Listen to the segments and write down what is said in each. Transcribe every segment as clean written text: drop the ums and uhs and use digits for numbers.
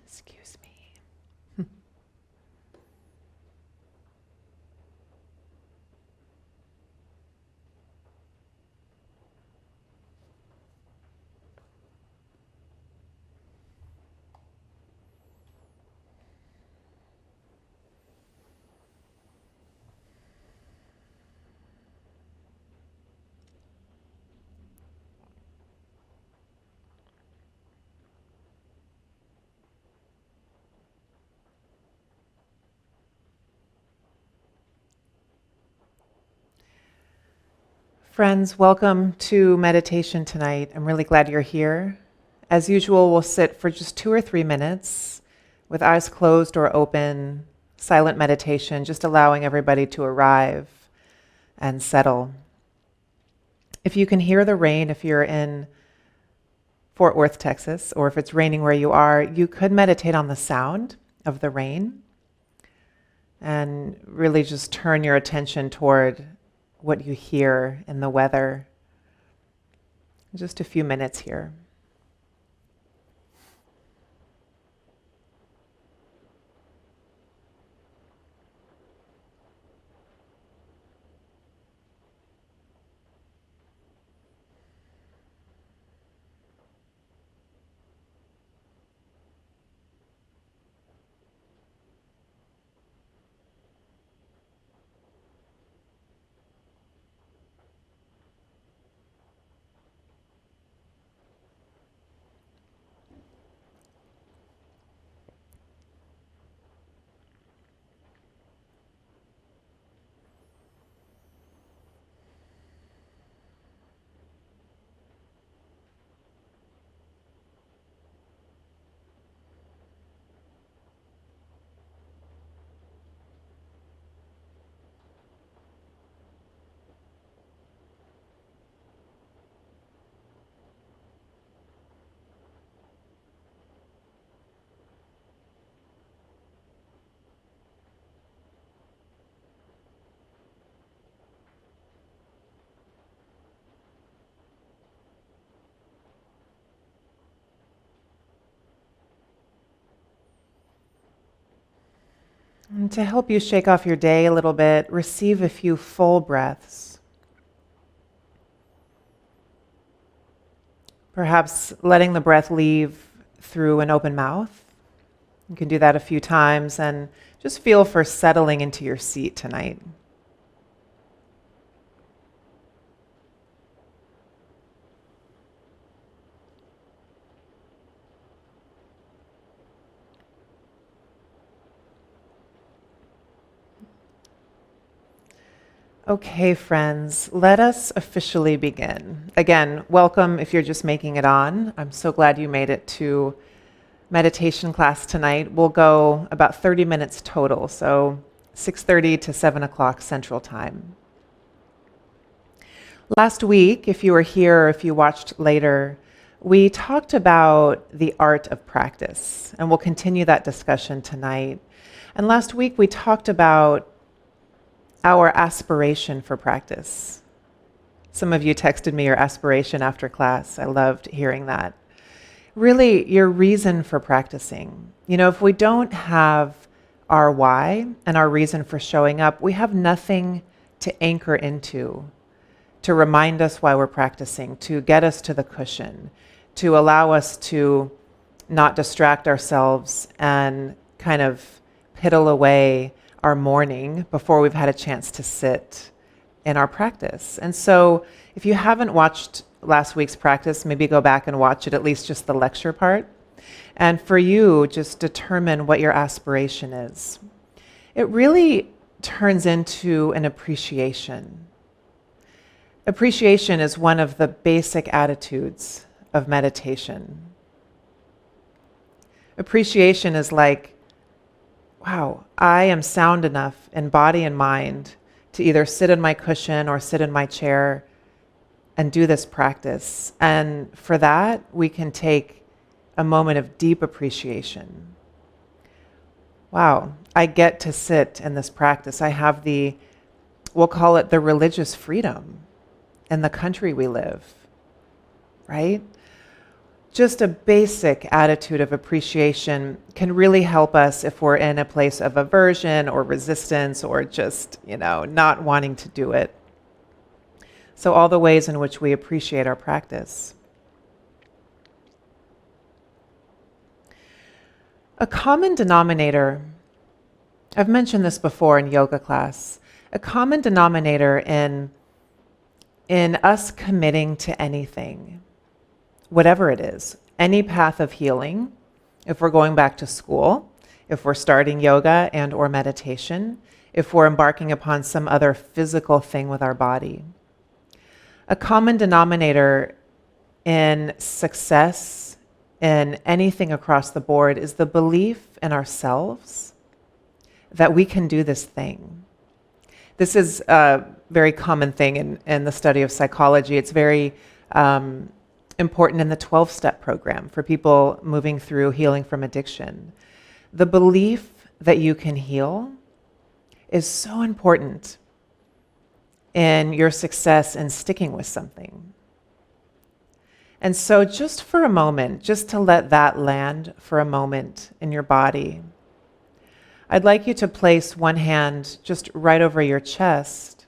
Excuse me. Friends, welcome to meditation tonight. I'm really glad you're here. As usual, we'll sit for just 2 or 3 minutes with eyes closed or open, silent meditation, just allowing everybody to arrive and settle. If you can hear the rain, if you're in Fort Worth, Texas, or if it's raining where you are, you could meditate on the sound of the rain and really just turn your attention toward what you hear in the weather. Just a few minutes here. And to help you shake off your day a little bit, receive a few full breaths. Perhaps letting the breath leave through an open mouth. You can do that a few times and just feel for settling into your seat tonight. Okay, friends, let us officially begin. Again, welcome if you're just making it on. I'm so glad you made it to meditation class tonight. We'll go about 30 minutes total, so 6:30 to 7 o'clock Central Time. Last week, if you were here or if you watched later, we talked about the art of practice, and we'll continue that discussion tonight. And last week, we talked about our aspiration for practice. Some of you texted me your aspiration after class. I loved hearing that. Really, your reason for practicing. You know, if we don't have our why and our reason for showing up, we have nothing to anchor into, to remind us why we're practicing, to get us to the cushion, to allow us to not distract ourselves and kind of piddle away our morning before we've had a chance to sit in our practice. And so if you haven't watched last week's practice, maybe go back and watch it, at least just the lecture part. And for you, just determine what your aspiration is. It really turns into an appreciation. Appreciation is one of the basic attitudes of meditation. Appreciation is like, wow, I am sound enough in body and mind to either sit in my cushion or sit in my chair and do this practice. And for that, we can take a moment of deep appreciation. Wow, I get to sit in this practice. I have we'll call it the religious freedom in the country we live, right? just a basic attitude of appreciation can really help us if we're in a place of aversion or resistance or just, not wanting to do it. So all the ways in which we appreciate our practice. A common denominator, I've mentioned this before in yoga class, a common denominator in us committing to anything, whatever it is, any path of healing, if we're going back to school, if we're starting yoga and or meditation, if we're embarking upon some other physical thing with our body. A common denominator in success in anything across the board is the belief in ourselves that we can do this thing. This is a very common thing in the study of psychology. It's very important in the 12-step program for people moving through healing from addiction. The belief that you can heal is so important in your success in sticking with something. And so just for a moment, just to let that land for a moment in your body, I'd like you to place one hand just right over your chest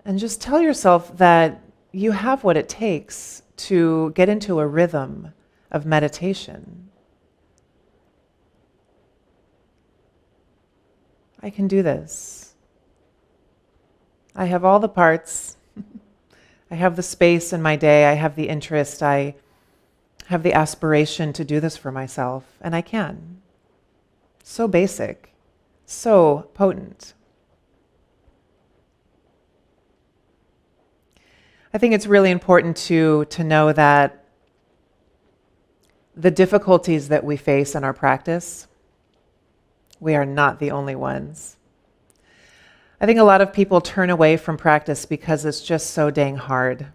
and just tell yourself that you have what it takes to get into a rhythm of meditation. I can do this. I have all the parts. I have the space in my day. I have the interest. I have the aspiration to do this for myself, and I can. So basic, so potent. I think it's really important to know that the difficulties that we face in our practice, we are not the only ones. I think a lot of people turn away from practice because it's just so dang hard.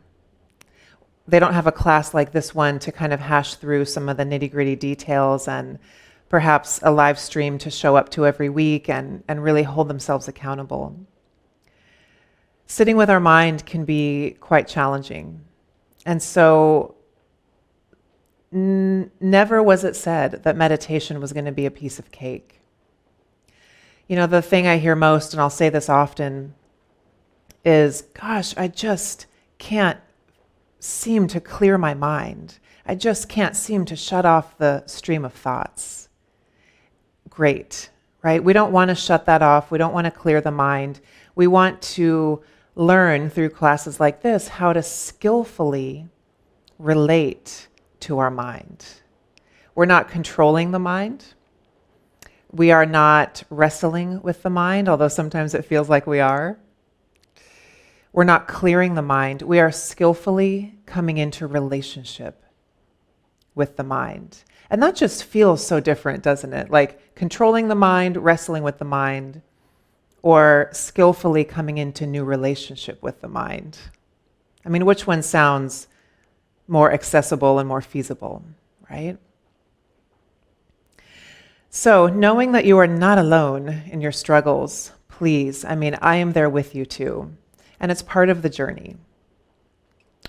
They don't have a class like this one to kind of hash through some of the nitty-gritty details and perhaps a live stream to show up to every week and really hold themselves accountable. Sitting with our mind can be quite challenging. And so never was it said that meditation was going to be a piece of cake. The thing I hear most, and I'll say this often, is, gosh, I just can't seem to clear my mind. I just can't seem to shut off the stream of thoughts. Great, right? We don't want to shut that off. We don't want to clear the mind. We want to learn through classes like this how to skillfully relate to our mind. We're not controlling the mind. We are not wrestling with the mind, although sometimes it feels like we are. We're not clearing the mind. We are skillfully coming into relationship with the mind. And that just feels so different, doesn't it? Like controlling the mind, wrestling with the mind, or skillfully coming into new relationship with the mind. I mean, which one sounds more accessible and more feasible, right? So knowing that you are not alone in your struggles, please, I am there with you too. And it's part of the journey.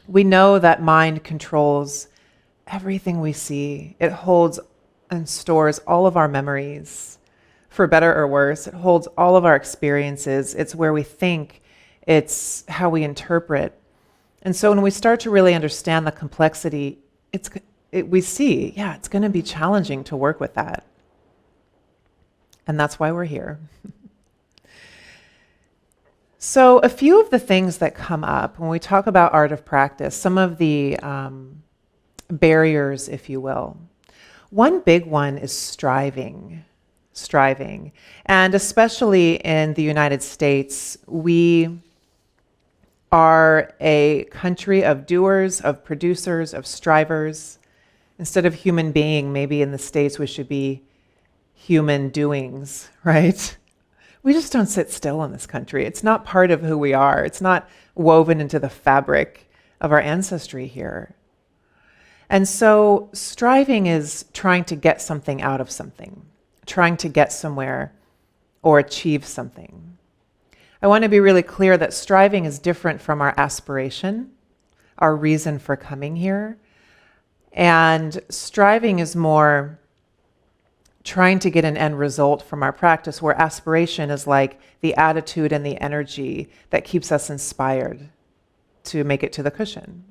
We know that mind controls everything we see. It holds and stores all of our memories, for better or worse. It holds all of our experiences. It's where we think. It's how we interpret. And so when we start to really understand the complexity, we see, it's going to be challenging to work with that. And that's why we're here. So a few of the things that come up when we talk about art of practice, some of the barriers, if you will. One big one is striving. And especially in the United States, we are a country of doers, of producers, of strivers. Instead of human being, maybe in the States we should be human doings, right? We just don't sit still in this country. It's not part of who we are. It's not woven into the fabric of our ancestry here. And so striving is trying to get something out of something, trying to get somewhere or achieve something. I want to be really clear that striving is different from our aspiration. our reason for coming here. And striving is more trying to get an end result from our practice, where aspiration is like the attitude and the energy that keeps us inspired to make it to the cushion.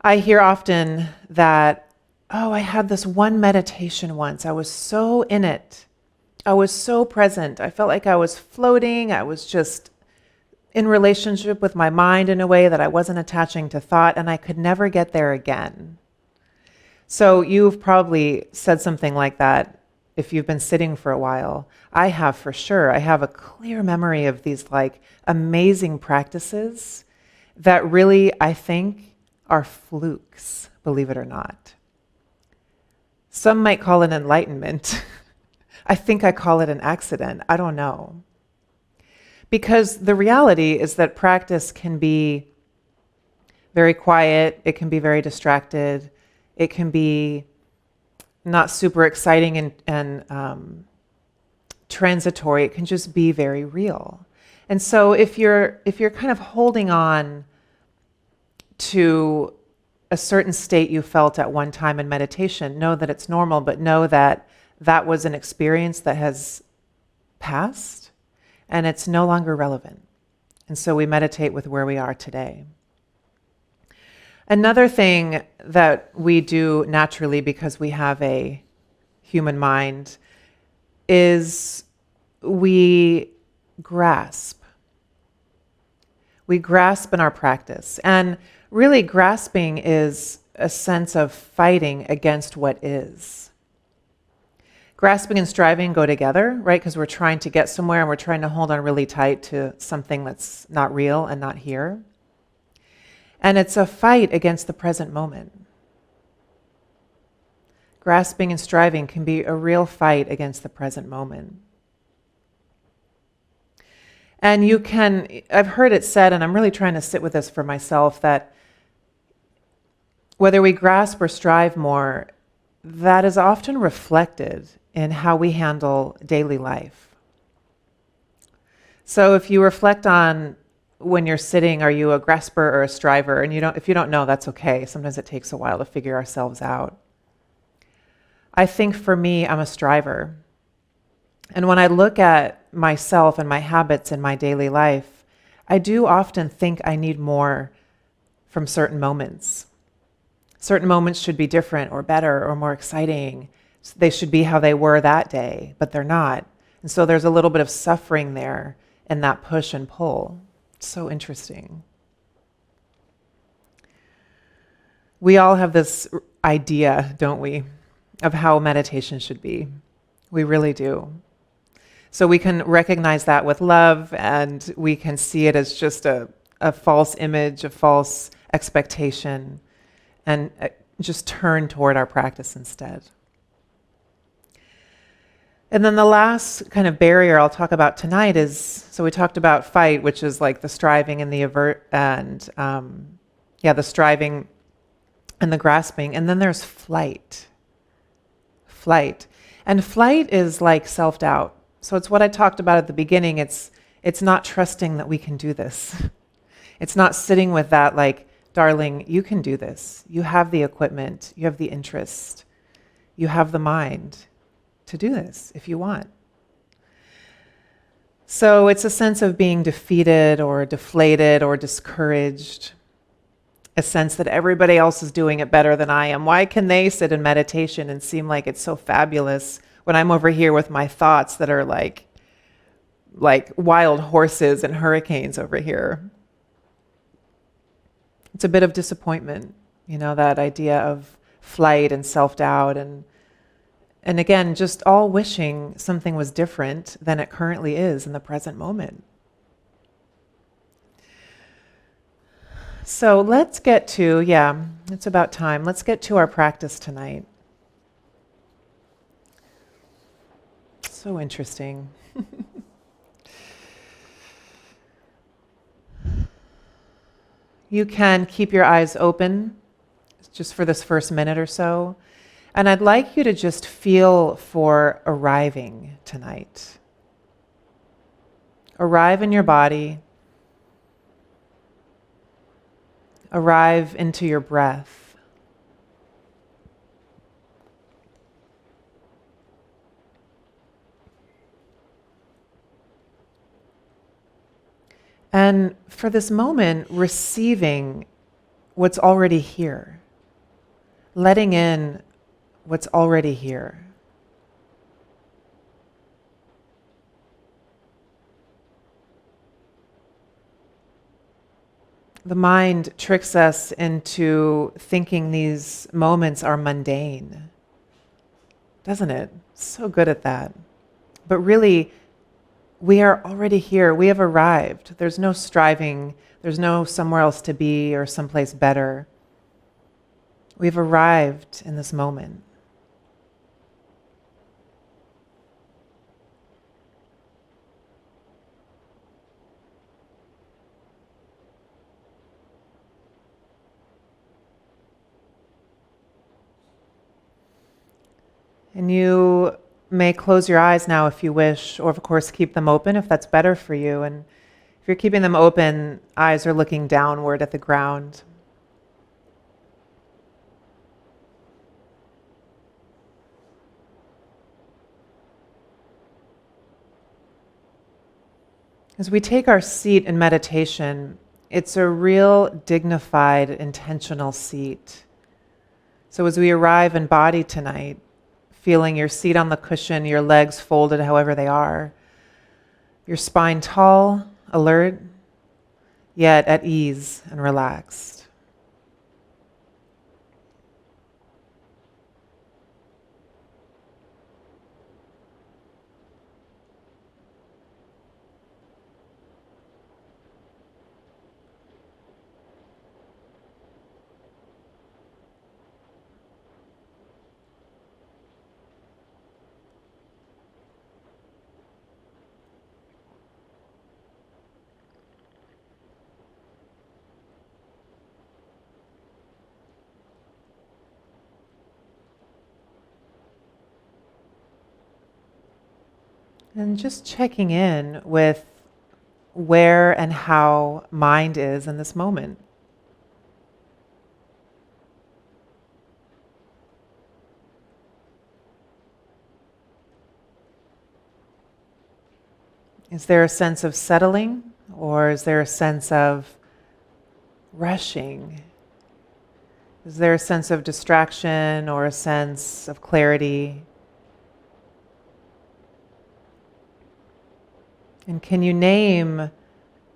I hear often that, oh, I had this one meditation once. I was so in it. I was so present. I felt like I was floating. I was just in relationship with my mind in a way that I wasn't attaching to thought, and I could never get there again. So you've probably said something like that if you've been sitting for a while. I have for sure. I have a clear memory of these like amazing practices that really, I think, are flukes, believe it or not. Some might call it enlightenment. I think I call it an accident. I don't know. Because the reality is that practice can be very quiet, it can be very distracted, it can be not super exciting and transitory. It can just be very real. And so if you're kind of holding on to a certain state you felt at one time in meditation, know that it's normal, but know that that was an experience that has passed and it's no longer relevant. And so we meditate with where we are today. Another thing that we do naturally because we have a human mind is we grasp. We grasp in our practice. And really grasping is a sense of fighting against what is. Grasping and striving go together, right? Because we're trying to get somewhere and we're trying to hold on really tight to something that's not real and not here. And it's a fight against the present moment. Grasping and striving can be a real fight against the present moment. And you can, I've heard it said, and I'm really trying to sit with this for myself, that whether we grasp or strive more, that is often reflected in how we handle daily life. So if you reflect on when you're sitting, are you a grasper or a striver? And if you don't know, that's okay. Sometimes it takes a while to figure ourselves out. I think for me, I'm a striver. And when I look at myself and my habits in my daily life, I do often think I need more from certain moments. Certain moments should be different or better or more exciting. They should be how they were that day, but they're not. And so there's a little bit of suffering there in that push and pull. It's so interesting. We all have this idea, don't we, of how meditation should be. We really do. So we can recognize that with love, and we can see it as just a false image, a false expectation, and just turn toward our practice instead. And then the last kind of barrier I'll talk about tonight is, so we talked about fight, which is like the striving and the avert, and the striving and the grasping. And then there's flight. Flight. And flight is like self-doubt. So it's what I talked about at the beginning. It's not trusting that we can do this. It's not sitting with that like, darling, you can do this. You have the equipment. You have the interest. You have the mind to do this if you want. So it's a sense of being defeated or deflated or discouraged, a sense that everybody else is doing it better than I am. Why can they sit in meditation and seem like it's so fabulous when I'm over here with my thoughts that are like wild horses and hurricanes over here? It's a bit of disappointment, that idea of flight and self-doubt and again, just all wishing something was different than it currently is in the present moment. So let's get to, it's about time. Let's get to our practice tonight. So interesting. You can keep your eyes open just for this first minute or so. And I'd like you to just feel for arriving tonight. Arrive in your body. Arrive into your breath. And for this moment, receiving what's already here, letting in what's already here. The mind tricks us into thinking these moments are mundane, doesn't it? So good at that. But really, we are already here. We have arrived. There's no striving. There's no somewhere else to be or someplace better. We've arrived in this moment. And you may close your eyes now if you wish, or of course keep them open if that's better for you. And if you're keeping them open, eyes are looking downward at the ground. As we take our seat in meditation, it's a real dignified, intentional seat. So as we arrive in body tonight, feeling your seat on the cushion, your legs folded however they are, your spine tall, alert, yet at ease and relaxed. And just checking in with where and how mind is in this moment. Is there a sense of settling, or is there a sense of rushing? Is there a sense of distraction or a sense of clarity? And can you name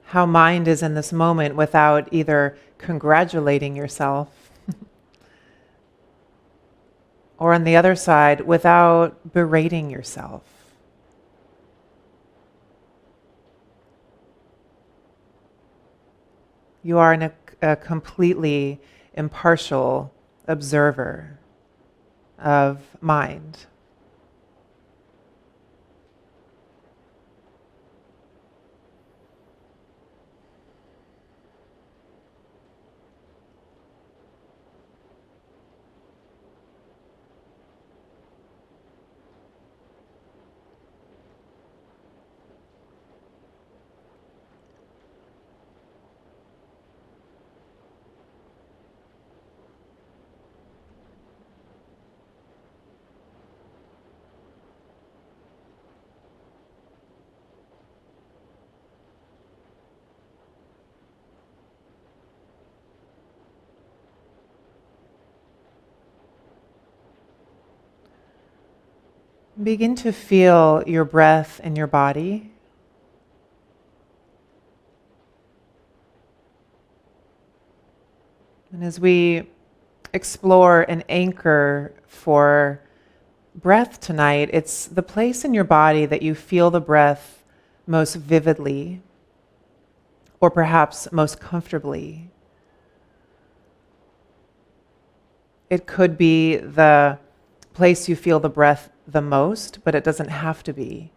how mind is in this moment without either congratulating yourself or on the other side, without berating yourself? You are a completely impartial observer of mind. Begin to feel your breath in your body. And as we explore an anchor for breath tonight, it's the place in your body that you feel the breath most vividly, or perhaps most comfortably. It could be the place you feel the breath the most, but it doesn't have to be.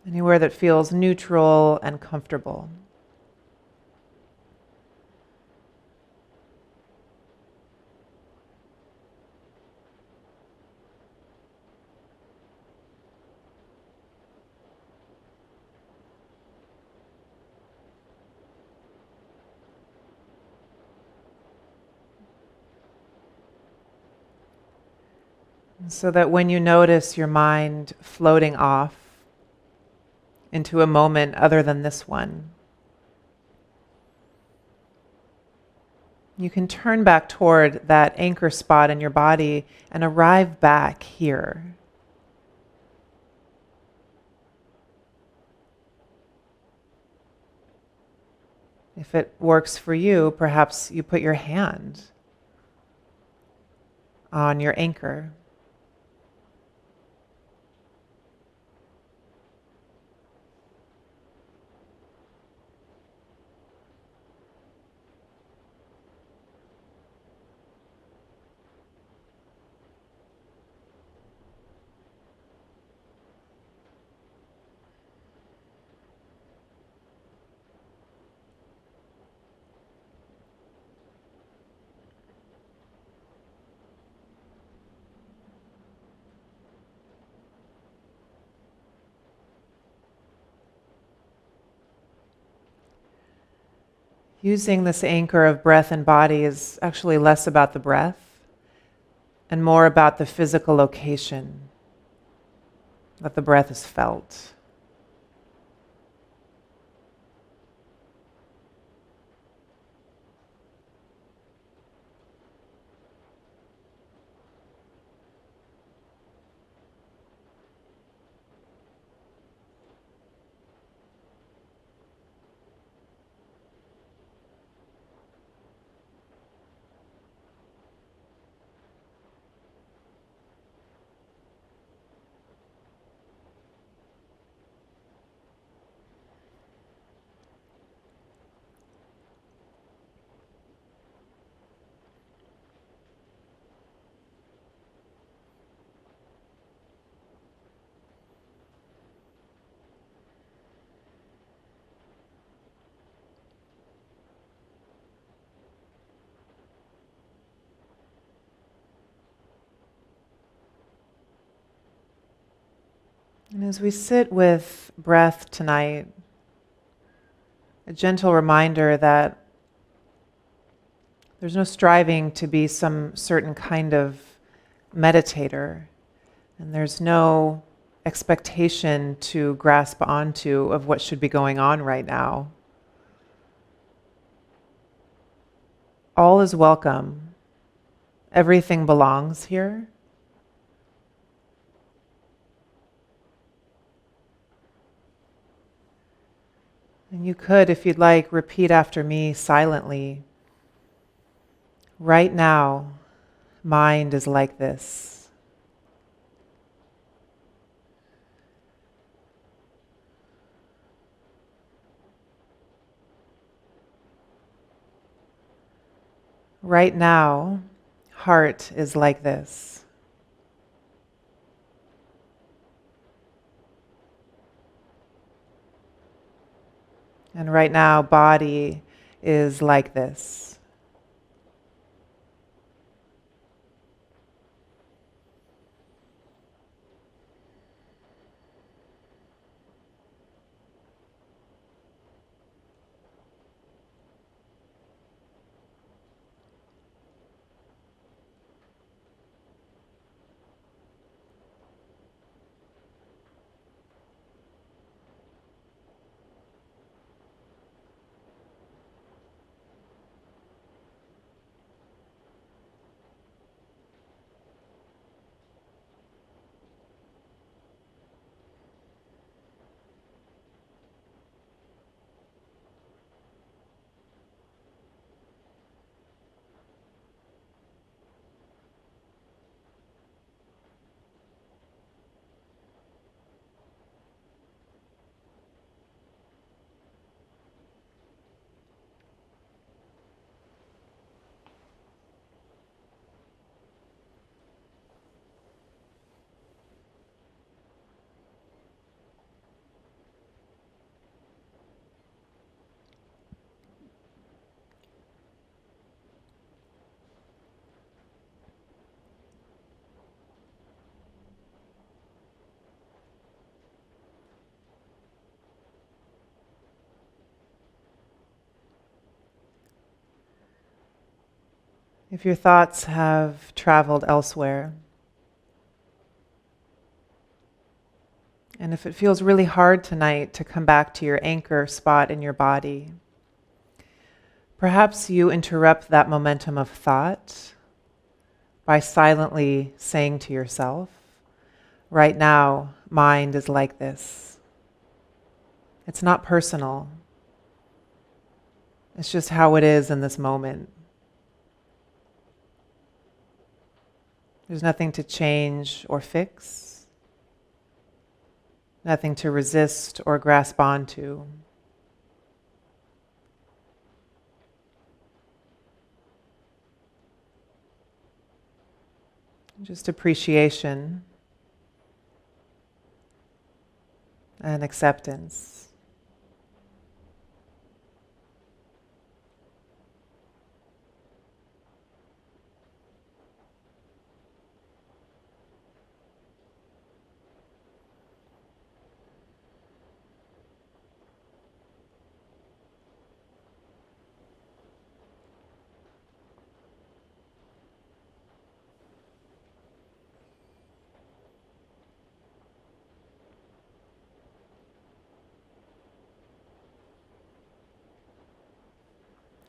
Anywhere that feels neutral and comfortable. So that when you notice your mind floating off into a moment other than this one, you can turn back toward that anchor spot in your body and arrive back here. If it works for you, perhaps you put your hand on your anchor. Using this anchor of breath and body is actually less about the breath and more about the physical location that the breath is felt. And as we sit with breath tonight, a gentle reminder that there's no striving to be some certain kind of meditator, and there's no expectation to grasp onto of what should be going on right now. All is welcome. Everything belongs here. And you could, if you'd like, repeat after me silently. Right now, mind is like this. Right now, heart is like this. And right now, body is like this. If your thoughts have traveled elsewhere, And if it feels really hard tonight to come back to your anchor spot in your body, perhaps you interrupt that momentum of thought by silently saying to yourself, right now, mind is like this. It's not personal. It's just how it is in this moment. There's nothing to change or fix, nothing to resist or grasp onto. Just appreciation and acceptance.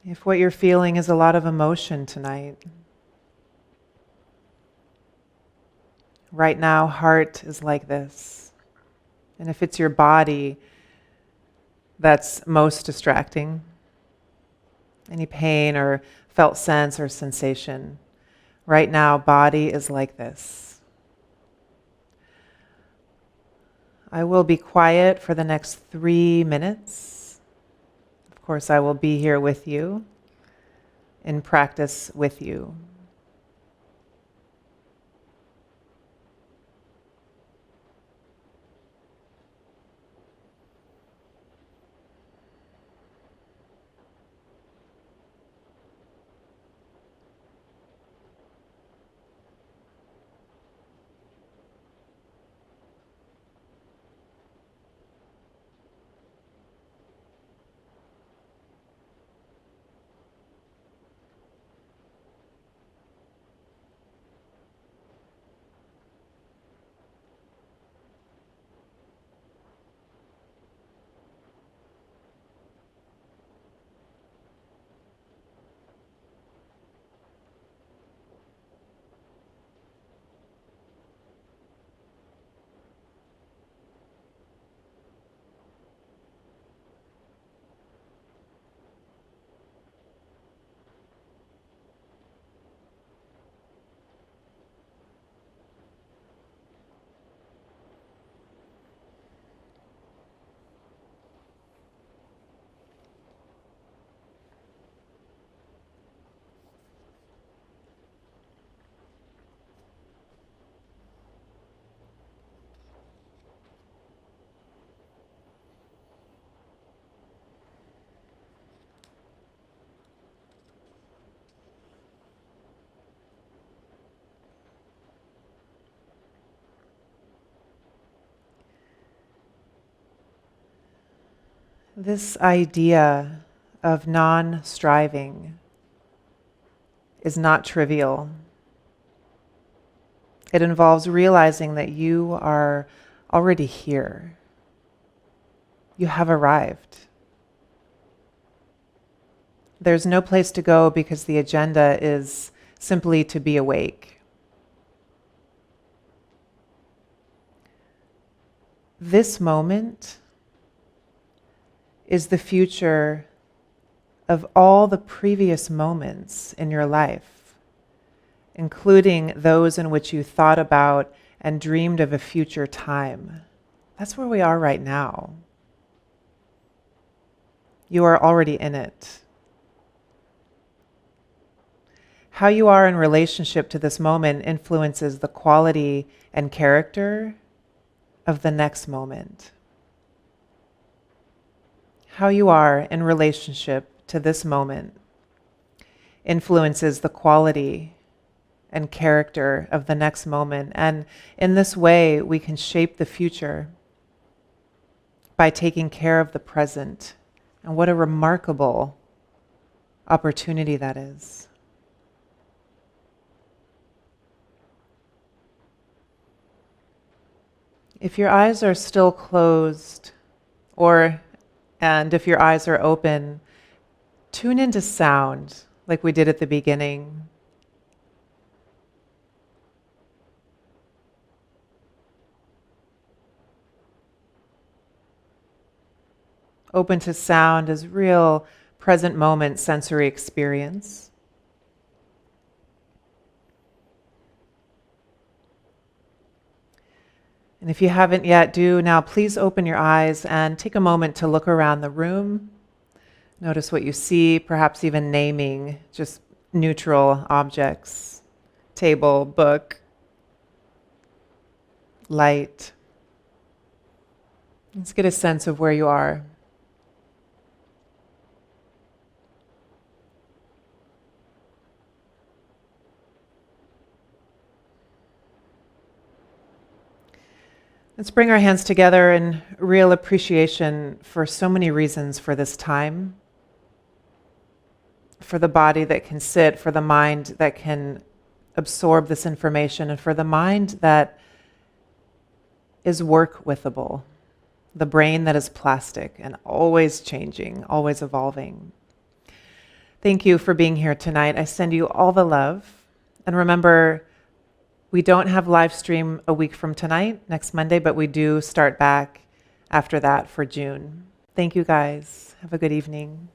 If what you're feeling is a lot of emotion tonight, right now, heart is like this. And if it's your body that's most distracting, any pain or felt sense or sensation, right now, body is like this. I will be quiet for the next 3 minutes. Of course, I will be here with you, in practice with you. This idea of non-striving is not trivial. It involves realizing that you are already here. You have arrived. There's no place to go because the agenda is simply to be awake. This moment is the future of all the previous moments in your life, including those in which you thought about and dreamed of a future time. That's where we are right now. You are already in it. How you are in relationship to this moment influences the quality and character of the next moment. How you are in relationship to this moment influences the quality and character of the next moment. And in this way, we can shape the future by taking care of the present. And what a remarkable opportunity that is. If your eyes are still closed, and if your eyes are open, tune into sound like we did at the beginning. Open to sound as real present moment sensory experience. And if you haven't yet, do now please open your eyes and take a moment to look around the room. Notice what you see, perhaps even naming just neutral objects, table, book, light. Let's get a sense of where you are. Let's bring our hands together in real appreciation for so many reasons for this time. For the body that can sit, for the mind that can absorb this information, and for the mind that is work withable, the brain that is plastic and always changing, always evolving. Thank you for being here tonight. I send you all the love. And remember, we don't have live stream a week from tonight, next Monday, but we do start back after that for June. Thank you guys. Have a good evening.